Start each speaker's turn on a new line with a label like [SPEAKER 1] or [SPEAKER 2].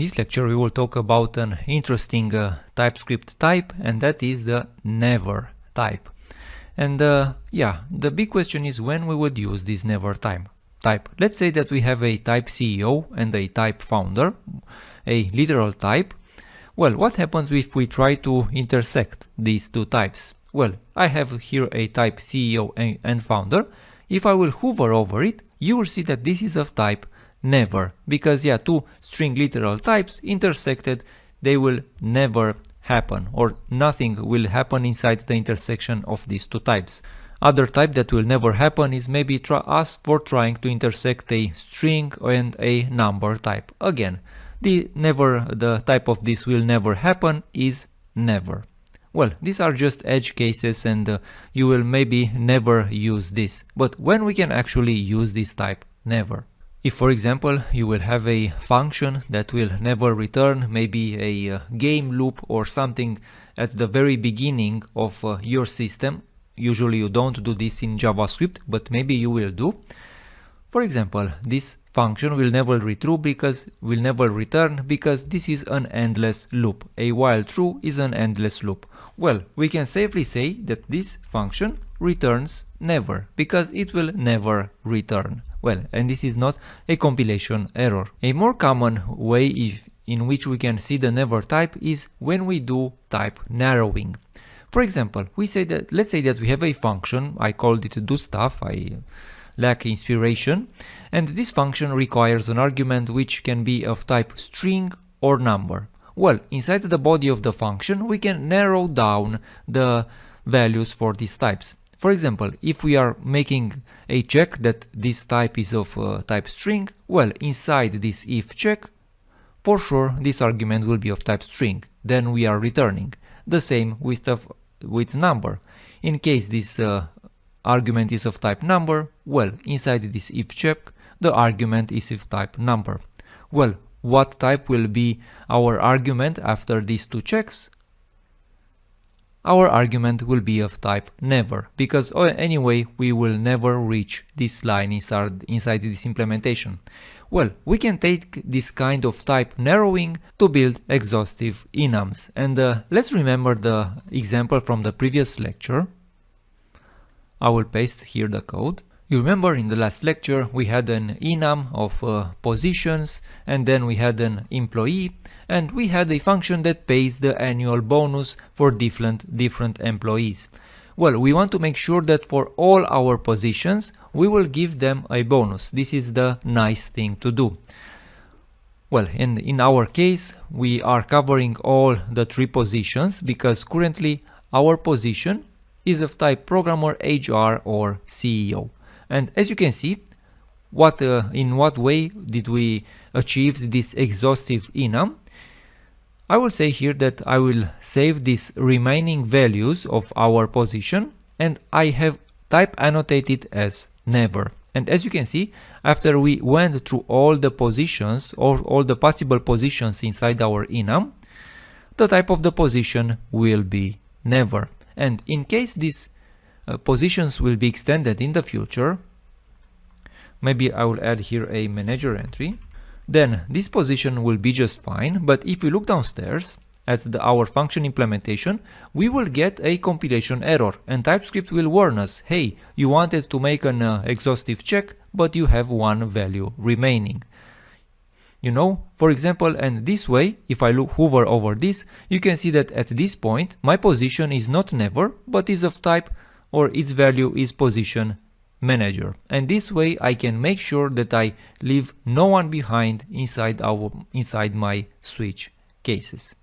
[SPEAKER 1] this lecture we will talk about an interesting TypeScript type, and that is the never type. And yeah, the big question is when we would use this never type. Let's say that we have a type CEO and a type founder, a literal type. Well, what happens if we try to intersect these two types? Well, I have here a type CEO and founder. If I will hover over it, you will see that this is of type never, because yeah, two string literal types intersected, they will never happen, or nothing will happen inside the intersection of these two types. Other type that will never happen is maybe us for trying to intersect a string and a number type. Again, the type of this will never happen is never. Well, these are just edge cases, and you will maybe never use this. But when we can actually use this type never? If, for example, you will have a function that will never return, maybe a game loop or something at the very beginning of your system. Usually you don't do this in JavaScript, but maybe you will do. For example, this function will never return because this is an endless loop. A while true is an endless loop. Well, we can safely say that this function returns never, because it will never return. Well, and this is not a compilation error. A more common way in which we can see the never type is when we do type narrowing. For example, let's say that we have a function, I called it do stuff, I lack inspiration, and this function requires an argument which can be of type string or number. Well, inside the body of the function, we can narrow down the values for these types. For example, if we are making a check that this type is of type string, well, inside this if check, for sure this argument will be of type string, then we are returning. The same with number. In case this argument is of type number, well, inside this if check, the argument is of type number. Well, what type will be our argument after these two checks? Our argument will be of type never, because anyway we will never reach this line inside this implementation. Well, we can take this kind of type narrowing to build exhaustive enums, and let's remember the example from the previous lecture. I will paste here the code. You remember in the last lecture we had an enum of positions, and then we had an employee, and we had a function that pays the annual bonus for different employees. Well, we want to make sure that for all our positions we will give them a bonus. This is the nice thing to do. Well, in our case we are covering all the three positions because currently our position is of type programmer, HR or CEO. And as you can see, in what way did we achieve this exhaustive enum? I will say here that I will save these remaining values of our position, and I have type annotated as never. And as you can see, after we went through all the positions or all the possible positions inside our enum, the type of the position will be never. And in case these positions will be extended in the future, maybe I will add here a manager entry, then this position will be just fine. But if we look downstairs at our function implementation, we will get a compilation error, and TypeScript will warn us, hey, you wanted to make an exhaustive check, but you have one value remaining. You know, for example, and this way, if I hover over this, you can see that at this point my position is not never, but is of type, or its value is position manager. And this way I can make sure that I leave no one behind inside my switch cases.